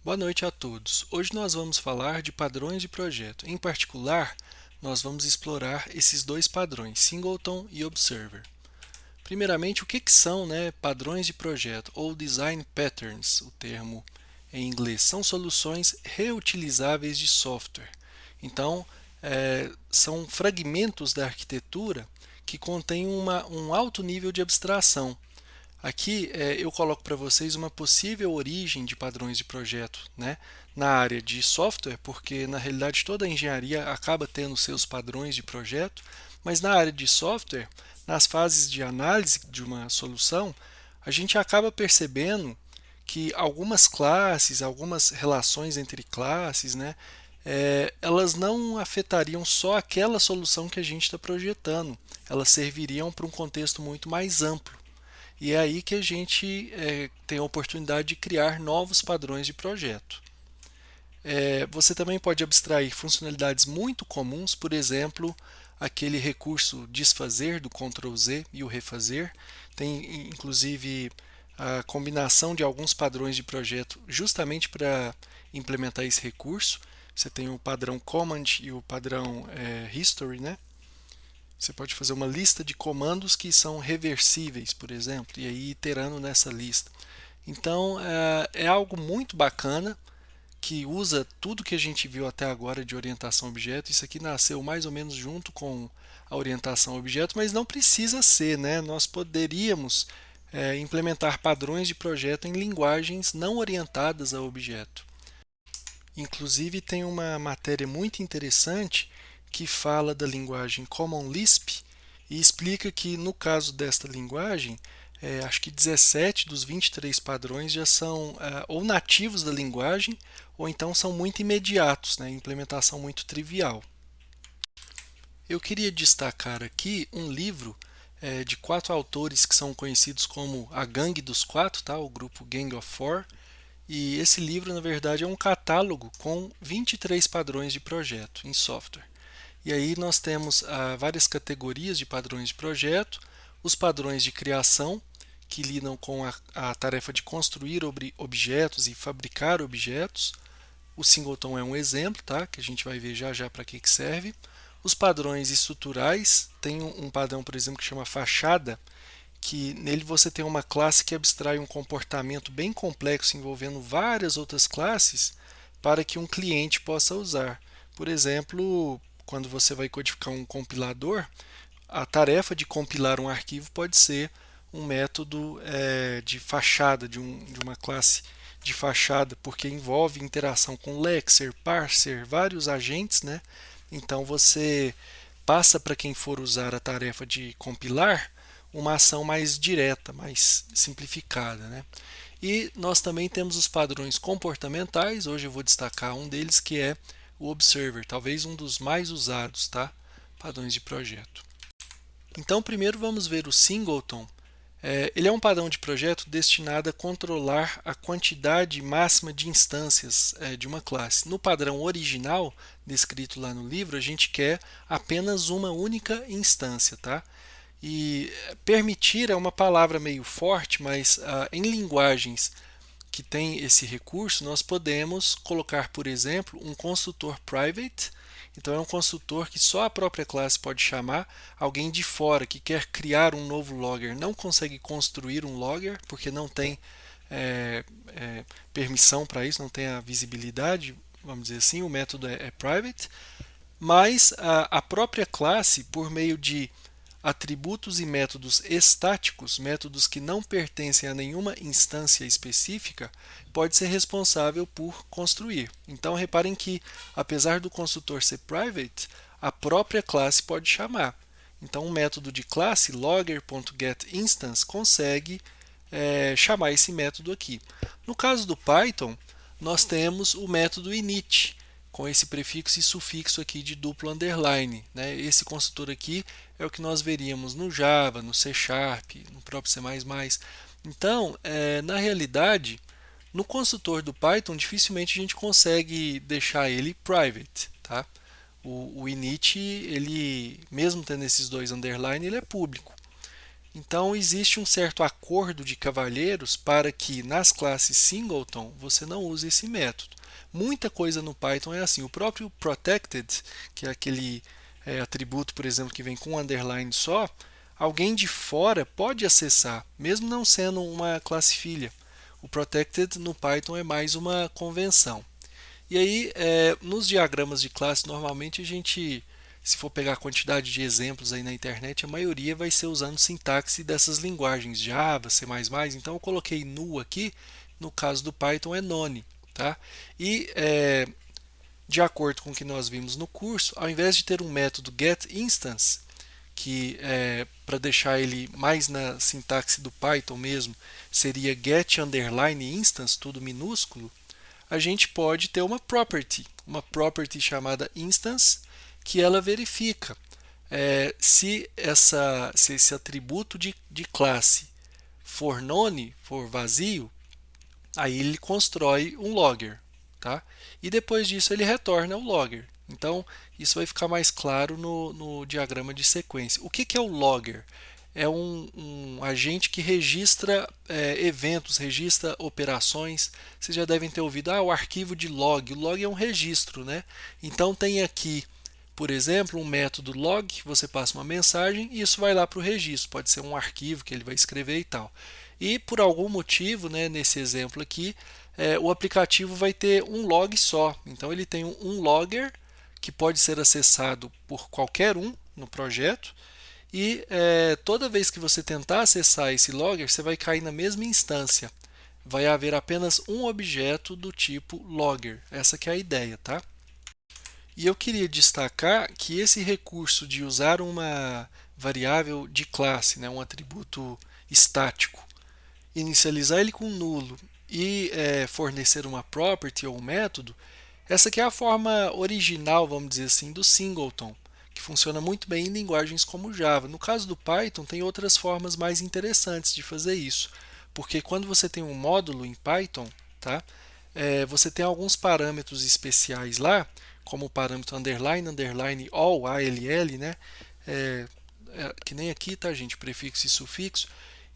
Boa noite a todos. Hoje nós vamos falar de padrões de projeto. Em particular, nós vamos explorar esses dois padrões, Singleton e Observer. Primeiramente, o que são padrões de projeto ou Design Patterns, o termo em inglês? São soluções reutilizáveis de software. Então, são fragmentos da arquitetura que contêm um alto nível de abstração. Aqui eu coloco para vocês uma possível origem de padrões de projeto, na área de software, porque na realidade toda a engenharia acaba tendo seus padrões de projeto, mas na área de software, nas fases de análise de uma solução, a gente acaba percebendo que algumas classes, algumas relações entre classes, elas não afetariam só aquela solução que a gente está projetando, elas serviriam para um contexto muito mais amplo. E é aí que a gente tem a oportunidade de criar novos padrões de projeto. Você também pode abstrair funcionalidades muito comuns, por exemplo, aquele recurso desfazer do Ctrl Z e o refazer. Tem inclusive a combinação de alguns padrões de projeto justamente para implementar esse recurso. Você tem o padrão Command e o padrão History, Você pode fazer uma lista de comandos que são reversíveis, por exemplo, e aí iterando nessa lista. Então, é algo muito bacana que usa tudo que a gente viu até agora de orientação a objeto. Isso aqui nasceu mais ou menos junto com a orientação a objeto, mas não precisa ser, Nós poderíamos implementar padrões de projeto em linguagens não orientadas a objeto. Inclusive, tem uma matéria muito interessante que fala da linguagem Common Lisp e explica que, no caso desta linguagem, acho que 17 dos 23 padrões já são ou nativos da linguagem ou então são muito imediatos, implementação muito trivial. Eu queria destacar aqui um livro de 4 autores que são conhecidos como a Gangue dos Quatro, tá? O grupo Gang of Four. E esse livro, na verdade, é um catálogo com 23 padrões de projeto em software. E aí nós temos várias categorias de padrões de projeto, os padrões de criação, que lidam com a tarefa de construir objetos e fabricar objetos. O singleton é um exemplo, tá? Que a gente vai ver já já para que serve. Os padrões estruturais, tem um padrão, por exemplo, que chama fachada, que nele você tem uma classe que abstrai um comportamento bem complexo envolvendo várias outras classes para que um cliente possa usar. Por exemplo, quando você vai codificar um compilador, a tarefa de compilar um arquivo pode ser um método de fachada, de uma classe de fachada, porque envolve interação com lexer, parser, vários agentes, Então você passa para quem for usar a tarefa de compilar uma ação mais direta, mais simplificada, E nós também temos os padrões comportamentais. Hoje eu vou destacar um deles que é o Observer, talvez um dos mais usados, tá? Padrões de projeto. Então, primeiro vamos ver o Singleton. Ele é um padrão de projeto destinado a controlar a quantidade máxima de instâncias de uma classe. No padrão original, descrito lá no livro, a gente quer apenas uma única instância, tá? E permitir é uma palavra meio forte, mas em linguagens que tem esse recurso, nós podemos colocar, por exemplo, um construtor private. Então é um construtor que só a própria classe pode chamar. Alguém de fora que quer criar um novo logger não consegue construir um logger porque não tem permissão para isso, não tem a visibilidade, vamos dizer assim, o método é private. Mas a própria classe, por meio de atributos e métodos estáticos, métodos que não pertencem a nenhuma instância específica, pode ser responsável por construir. Então reparem que, apesar do construtor ser private, a própria classe pode chamar. Então o método de classe logger.getInstance consegue chamar esse método aqui. No caso do Python, nós temos o método init, com esse prefixo e sufixo aqui de duplo underline. Esse construtor aqui é o que nós veríamos no Java, no C Sharp, no próprio C++. Então, na realidade, no construtor do Python, dificilmente a gente consegue deixar ele private. Tá? O init, ele, mesmo tendo esses dois underline, ele é público. Então existe um certo acordo de cavalheiros para que nas classes singleton você não use esse método. Muita coisa no Python é assim. O próprio protected, que é aquele atributo, por exemplo, que vem com um underline só, alguém de fora pode acessar, mesmo não sendo uma classe filha. O protected no Python é mais uma convenção. E aí, nos diagramas de classe, normalmente a gente, se for pegar a quantidade de exemplos aí na internet, a maioria vai ser usando sintaxe dessas linguagens Java, C++. Então eu coloquei nu aqui, no caso do Python é none. Tá? E de acordo com o que nós vimos no curso, ao invés de ter um método getInstance, que para deixar ele mais na sintaxe do Python mesmo, seria get_instance, tudo minúsculo, a gente pode ter uma property chamada instance, que ela verifica se esse atributo de classe for none, for vazio, aí ele constrói um logger, tá? E depois disso ele retorna o logger. Então isso vai ficar mais claro no diagrama de sequência. O que é o logger? É um agente que registra eventos, registra operações. Vocês já devem ter ouvido, o arquivo de log. O log é um registro, né? Então tem aqui, por exemplo, um método log, você passa uma mensagem e isso vai lá para o registro. Pode ser um arquivo que ele vai escrever e tal. E por algum motivo, né, nesse exemplo aqui, o aplicativo vai ter um log só. Então ele tem um logger que pode ser acessado por qualquer um no projeto. E toda vez que você tentar acessar esse logger, você vai cair na mesma instância. Vai haver apenas um objeto do tipo logger. Essa que é a ideia, tá? E eu queria destacar que esse recurso de usar uma variável de classe, né, um atributo estático, inicializar ele com nulo e fornecer uma property ou um método, essa aqui é a forma original, vamos dizer assim, do singleton, que funciona muito bem em linguagens como Java. No caso do Python, tem outras formas mais interessantes de fazer isso, porque quando você tem um módulo em Python, tá, você tem alguns parâmetros especiais lá, como o parâmetro underline, underline all, ALL, né, que nem aqui, tá, gente, prefixo e sufixo.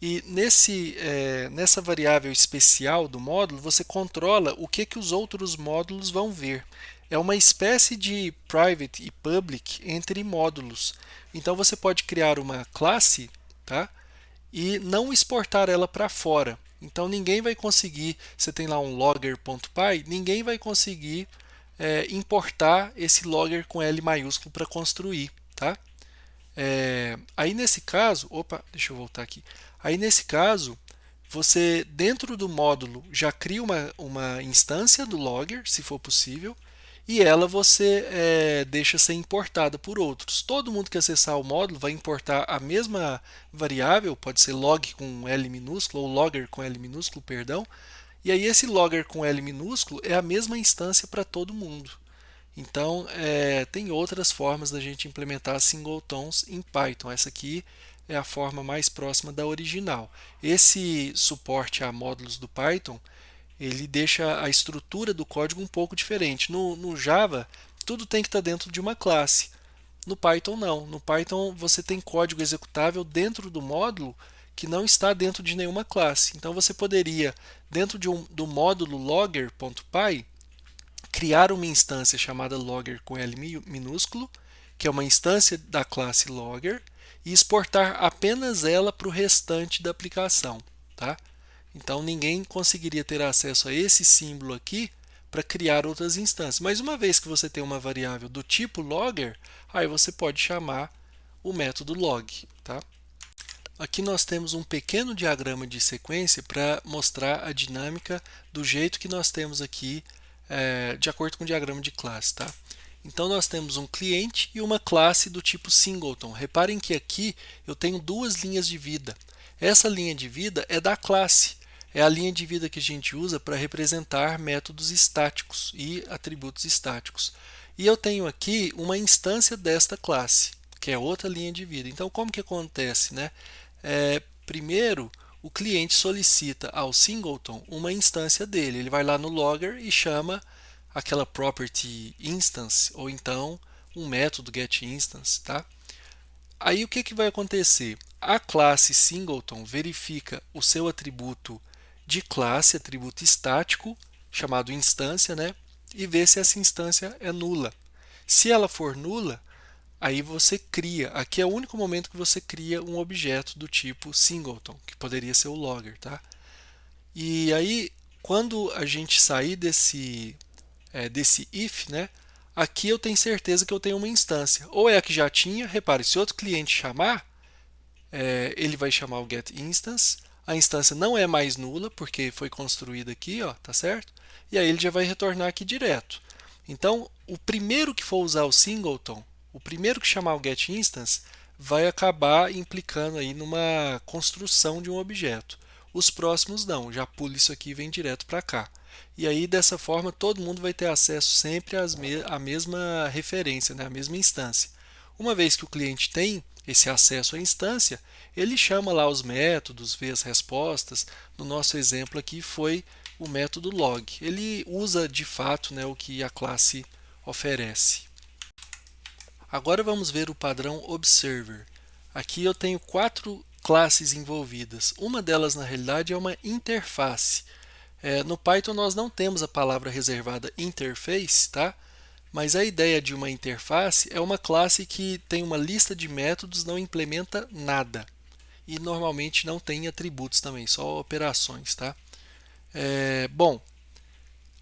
E nessa variável especial do módulo, você controla o que os outros módulos vão ver. É uma espécie de private e public entre módulos. Então você pode criar uma classe, tá? E não exportar ela para fora. Então ninguém vai conseguir, você tem lá um logger.py, ninguém vai conseguir importar esse logger com L maiúsculo para construir, tá? Aí nesse caso, opa, deixa eu voltar aqui. Aí nesse caso, você dentro do módulo já cria uma instância do logger, se for possível, e ela você deixa ser importada por outros. Todo mundo que acessar o módulo vai importar a mesma variável, pode ser log com L minúsculo ou logger com L minúsculo, perdão. E aí esse logger com L minúsculo é a mesma instância para todo mundo. Então, tem outras formas da gente implementar singletons em Python. Essa aqui é a forma mais próxima da original. Esse suporte a módulos do Python, ele deixa a estrutura do código um pouco diferente. No Java, tudo tem que estar dentro de uma classe. No Python, não. No Python, você tem código executável dentro do módulo que não está dentro de nenhuma classe. Então, você poderia, dentro do módulo logger.py, criar uma instância chamada logger com L minúsculo, que é uma instância da classe logger, e exportar apenas ela para o restante da aplicação. Tá? Então ninguém conseguiria ter acesso a esse símbolo aqui para criar outras instâncias. Mas uma vez que você tem uma variável do tipo logger, aí você pode chamar o método log. Tá? Aqui nós temos um pequeno diagrama de sequência para mostrar a dinâmica do jeito que nós temos aqui de acordo com o diagrama de classe, tá? Então nós temos um cliente e uma classe do tipo singleton. Reparem que aqui eu tenho duas linhas de vida. Essa linha de vida é da classe. É a linha de vida que a gente usa para representar métodos estáticos e atributos estáticos. E eu tenho aqui uma instância desta classe, que é outra linha de vida. Então como que acontece, né? Primeiro, o cliente solicita ao singleton uma instância dele. Ele vai lá no logger e chama aquela property instance, ou então um método getInstance. Tá? Aí o que vai acontecer? a classe singleton verifica o seu atributo de classe, atributo estático, chamado instância, né? E vê se essa instância é nula. Se ela for nula, aí você cria. Aqui é o único momento que você cria um objeto do tipo singleton, que poderia ser o logger, tá? E aí, quando a gente sair desse if, né? Aqui eu tenho certeza que eu tenho uma instância. Ou é a que já tinha, repare, se outro cliente chamar, ele vai chamar o getInstance. A instância não é mais nula, porque foi construída aqui, ó, tá certo? E aí ele já vai retornar aqui direto. Então, o primeiro que for usar o singleton, o primeiro que chamar o getInstance, vai acabar implicando aí numa construção de um objeto. Os próximos não, já pula isso aqui e vem direto para cá. E aí, dessa forma, todo mundo vai ter acesso sempre à mesma referência, né? À mesma instância. Uma vez que o cliente tem esse acesso à instância, ele chama lá os métodos, vê as respostas. No nosso exemplo aqui foi o método log. Ele usa de fato, né, o que a classe oferece. Agora vamos ver o padrão observer. Aqui eu tenho 4 classes envolvidas. Uma delas, na realidade, é uma interface. No Python nós não temos a palavra reservada interface, tá? Mas a ideia de uma interface é uma classe que tem uma lista de métodos, não implementa nada. E normalmente não tem atributos também, só operações, tá? Bom,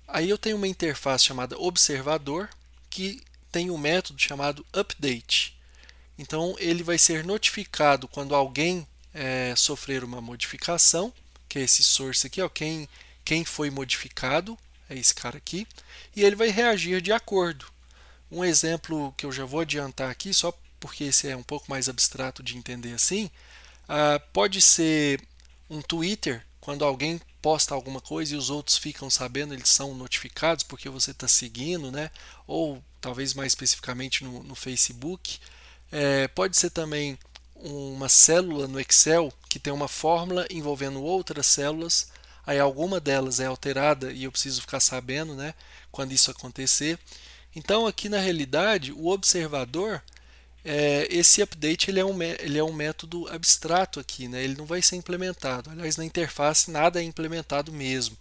aí eu tenho uma interface chamada observador, que tem um método chamado update. Então ele vai ser notificado quando alguém sofrer uma modificação, que é esse source aqui, ó, quem foi modificado, é esse cara aqui, e ele vai reagir de acordo. Um exemplo que eu já vou adiantar aqui, só porque esse é um pouco mais abstrato de entender assim, pode ser um Twitter, quando alguém posta alguma coisa e os outros ficam sabendo, eles são notificados porque você está seguindo, né? Ou talvez mais especificamente no Facebook. Pode ser também uma célula no Excel que tem uma fórmula envolvendo outras células, aí alguma delas é alterada e eu preciso ficar sabendo, né, quando isso acontecer. Então aqui na realidade o observador, esse update ele é um método abstrato aqui, né? Ele não vai ser implementado. Aliás, na interface nada é implementado mesmo,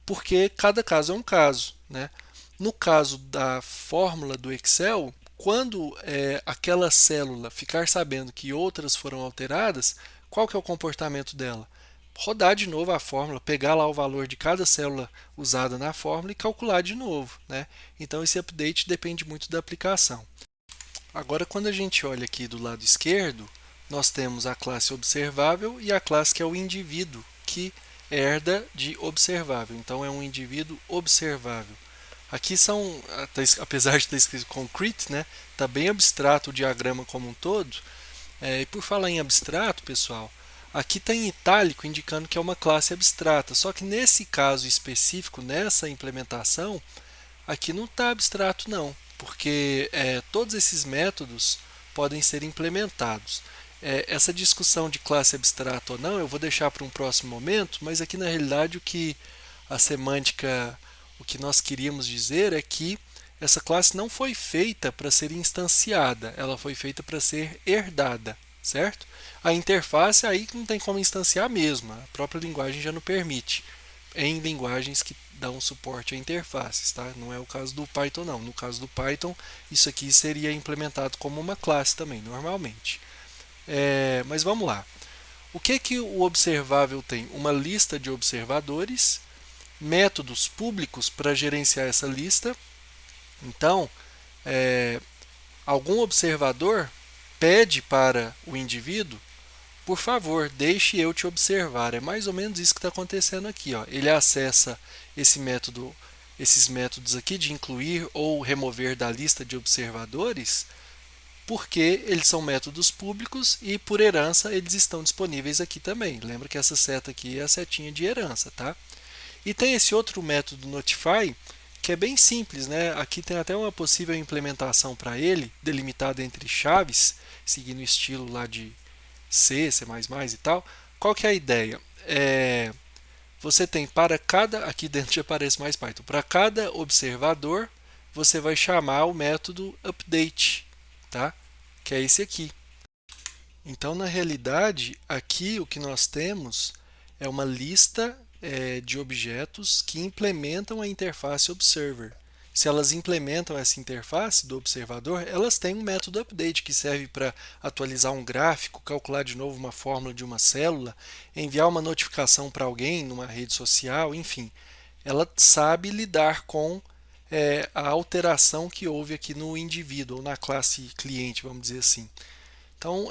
porque cada caso é um caso, né? No caso da fórmula do Excel, quando aquela célula ficar sabendo que outras foram alteradas, qual que é o comportamento dela? Rodar de novo a fórmula, pegar lá o valor de cada célula usada na fórmula e calcular de novo, né? Então esse update depende muito da aplicação. Agora, quando a gente olha aqui do lado esquerdo, nós temos a classe observável e a classe que é o indivíduo, que herda de observável. Então, é um indivíduo observável. Aqui são, apesar de estar escrito concrete, né, está bem abstrato o diagrama como um todo. E por falar em abstrato, pessoal, aqui está em itálico indicando que é uma classe abstrata. Só que nesse caso específico, nessa implementação, aqui não está abstrato não, porque todos esses métodos podem ser implementados. Essa discussão de classe abstrata ou não eu vou deixar para um próximo momento, mas aqui na realidade o que a semântica, o que nós queríamos dizer é que essa classe não foi feita para ser instanciada, ela foi feita para ser herdada, certo? A interface aí não tem como instanciar mesmo, a própria linguagem já não permite, em linguagens que dão suporte a interfaces, tá? Não é o caso do Python não. No caso do Python, isso aqui seria implementado como uma classe também, normalmente. Mas vamos lá. O que o observável tem? Uma lista de observadores, métodos públicos para gerenciar essa lista. Então, algum observador pede para o indivíduo: por favor, deixe eu te observar. É mais ou menos isso que está acontecendo aqui, ó. Ele acessa esses métodos aqui de incluir ou remover da lista de observadores, porque eles são métodos públicos e por herança eles estão disponíveis aqui também. Lembra que essa seta aqui é a setinha de herança, tá? E tem esse outro método notify, que é bem simples, né? Aqui tem até uma possível implementação para ele, delimitada entre chaves, seguindo o estilo lá de C, C++ e tal. Qual que é a ideia? Você tem para cada, aqui dentro já aparece mais Python, para cada observador você vai chamar o método update, tá? Que é esse aqui. Então, na realidade, aqui o que nós temos é uma lista de objetos que implementam a interface Observer. Se elas implementam essa interface do observador, elas têm um método update que serve para atualizar um gráfico, calcular de novo uma fórmula de uma célula, enviar uma notificação para alguém numa rede social, enfim. Ela sabe lidar com a alteração que houve aqui no indivíduo, ou na classe cliente, vamos dizer assim. Então,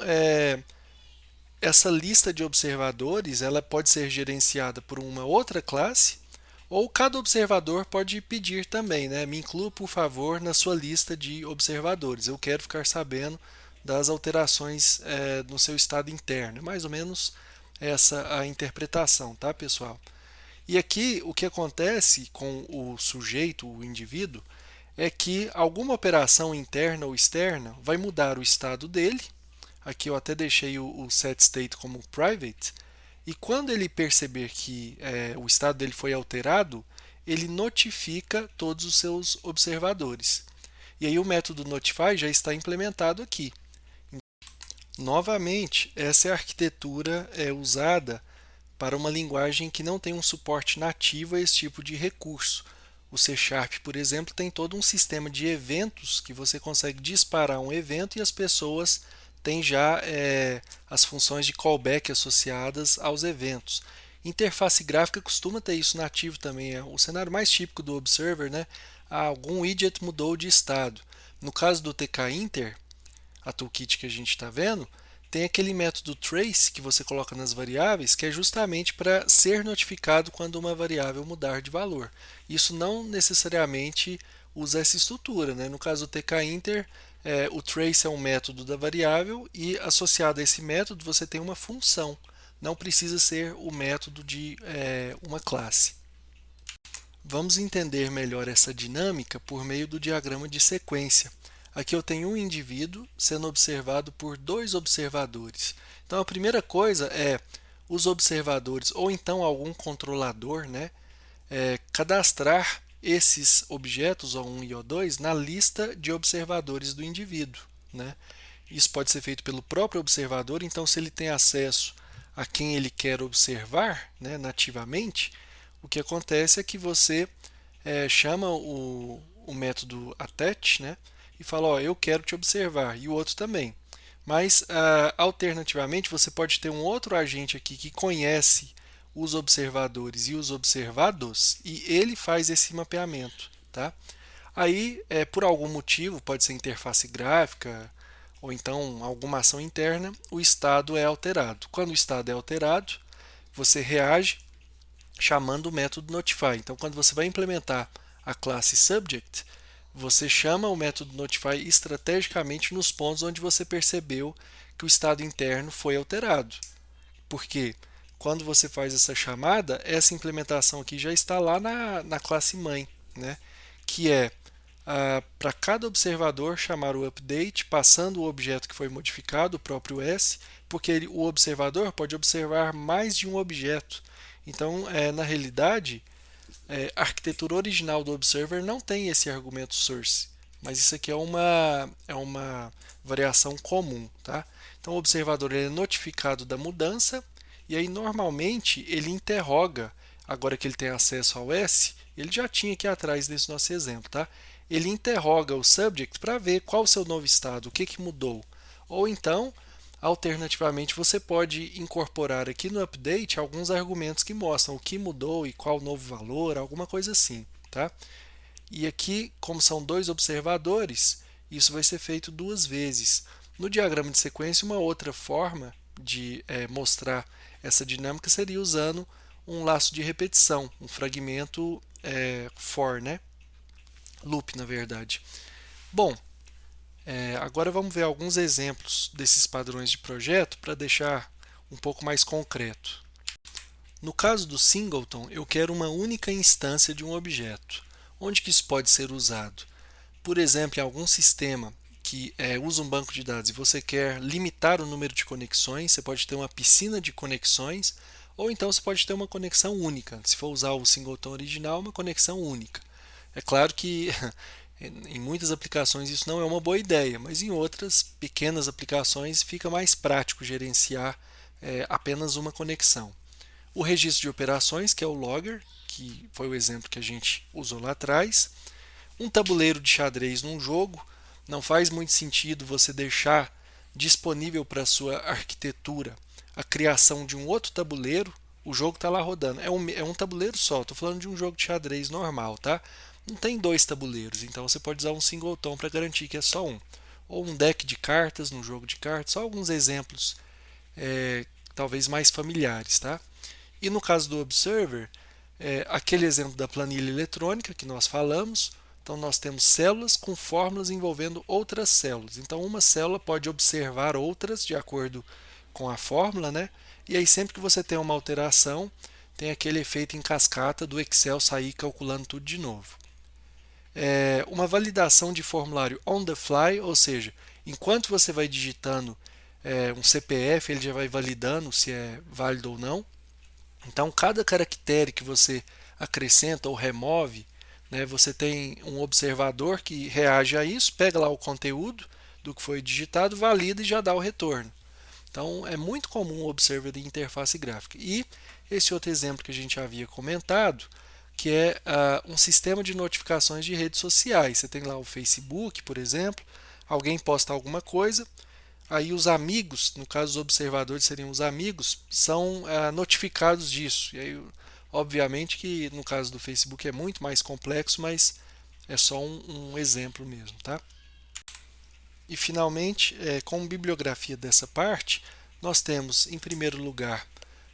essa lista de observadores ela pode ser gerenciada por uma outra classe, ou cada observador pode pedir também, né? Me inclua, por favor, na sua lista de observadores. Eu quero ficar sabendo das alterações no seu estado interno. É mais ou menos essa a interpretação, tá, pessoal? E aqui o que acontece com o sujeito, o indivíduo, é que alguma operação interna ou externa vai mudar o estado dele. Aqui eu até deixei o set state como private. E quando ele perceber que o estado dele foi alterado, ele notifica todos os seus observadores. E aí o método notify já está implementado aqui. Novamente, essa é a arquitetura usada para uma linguagem que não tem um suporte nativo a esse tipo de recurso. O C Sharp, por exemplo, tem todo um sistema de eventos que você consegue disparar um evento e as pessoas têm já as funções de callback associadas aos eventos. Interface gráfica costuma ter isso nativo também. É o cenário mais típico do Observer, né? Algum widget mudou de estado. No caso do tkinter, a toolkit que a gente está vendo, tem aquele método trace que você coloca nas variáveis, que é justamente para ser notificado quando uma variável mudar de valor. Isso não necessariamente usa essa estrutura, né? No caso do tkinter, o trace é um método da variável e associado a esse método você tem uma função. Não precisa ser o método de uma classe. Vamos entender melhor essa dinâmica por meio do diagrama de sequência. Aqui eu tenho um indivíduo sendo observado por dois observadores. Então a primeira coisa é os observadores ou então algum controlador, né, cadastrar esses objetos O1 e O2 na lista de observadores do indivíduo, né? Isso pode ser feito pelo próprio observador, então se ele tem acesso a quem ele quer observar, né, nativamente, o que acontece é que você chama o método attach, né, e fala, ó, eu quero te observar, e o outro também. Mas, alternativamente, você pode ter um outro agente aqui que conhece os observadores e os observados, e ele faz esse mapeamento. Tá? Aí, por algum motivo, pode ser interface gráfica, ou então alguma ação interna, o estado é alterado. Quando o estado é alterado, você reage chamando o método notify. Então, quando você vai implementar a classe subject, você chama o método notify estrategicamente nos pontos onde você percebeu que o estado interno foi alterado. Porque quando você faz essa chamada, essa implementação aqui já está lá na classe mãe, né? Que é para cada observador chamar o update, passando o objeto que foi modificado, o próprio S, porque o observador pode observar mais de um objeto. Então, na realidade, a arquitetura original do Observer não tem esse argumento source, mas isso aqui é uma variação comum. Tá? Então, o observador ele é notificado da mudança e aí normalmente ele interroga, agora que ele tem acesso ao S, ele já tinha aqui atrás nesse nosso exemplo, tá? Ele interroga o subject para ver qual o seu novo estado, o que mudou. Ou então, alternativamente, você pode incorporar aqui no update alguns argumentos que mostram o que mudou e qual o novo valor, alguma coisa assim. Tá? E aqui, como são dois observadores, isso vai ser feito duas vezes. No diagrama de sequência, uma outra forma de mostrar essa dinâmica seria usando um laço de repetição, um fragmento for, né? Loop, na verdade. Bom, agora vamos ver alguns exemplos desses padrões de projeto para deixar um pouco mais concreto. No caso do singleton, eu quero uma única instância de um objeto. Onde que isso pode ser usado? Por exemplo, em algum sistema que usa um banco de dados e você quer limitar o número de conexões, você pode ter uma piscina de conexões, ou então você pode ter uma conexão única. Se for usar o singleton original, uma conexão única. É claro que Em muitas aplicações isso não é uma boa ideia, mas em outras pequenas aplicações fica mais prático gerenciar apenas uma conexão. O registro de operações, que é o logger, que foi o exemplo que a gente usou lá atrás. Um tabuleiro de xadrez num jogo, não faz muito sentido você deixar disponível para a sua arquitetura a criação de um outro tabuleiro. O jogo está lá rodando. É um tabuleiro só. Estou falando de um jogo de xadrez normal, tá? Não tem dois tabuleiros, então você pode usar um singleton para garantir que é só um. Ou um deck de cartas num jogo de cartas. Só alguns exemplos talvez mais familiares, tá? E no caso do Observer, aquele exemplo da planilha eletrônica que nós falamos. Então, nós temos células com fórmulas envolvendo outras células. Então, uma célula pode observar outras de acordo com a fórmula, né? E aí, sempre que você tem uma alteração, tem aquele efeito em cascata do Excel sair calculando tudo de novo. Uma validação de formulário on the fly, ou seja, enquanto você vai digitando um CPF, ele já vai validando se é válido ou não. Então, cada caractere que você acrescenta ou remove, né, você tem um observador que reage a isso, pega lá o conteúdo do que foi digitado, valida e já dá o retorno. Então, é muito comum o observer de interface gráfica. E esse outro exemplo que a gente havia comentado, que é um sistema de notificações de redes sociais. Você tem lá o Facebook, por exemplo, alguém posta alguma coisa, aí os amigos, no caso os observadores seriam os amigos, são notificados disso. E aí, obviamente que no caso do Facebook é muito mais complexo, mas é só um exemplo mesmo, tá? E finalmente, como bibliografia dessa parte, nós temos em primeiro lugar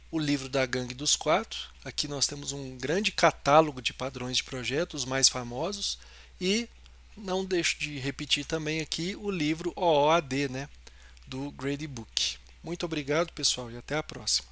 o livro da Gangue dos Quatro. Aqui nós temos um grande catálogo de padrões de projetos, os mais famosos, e não deixo de repetir também aqui o livro OOAD, né, do Gradebook. Muito obrigado, pessoal, e até a próxima.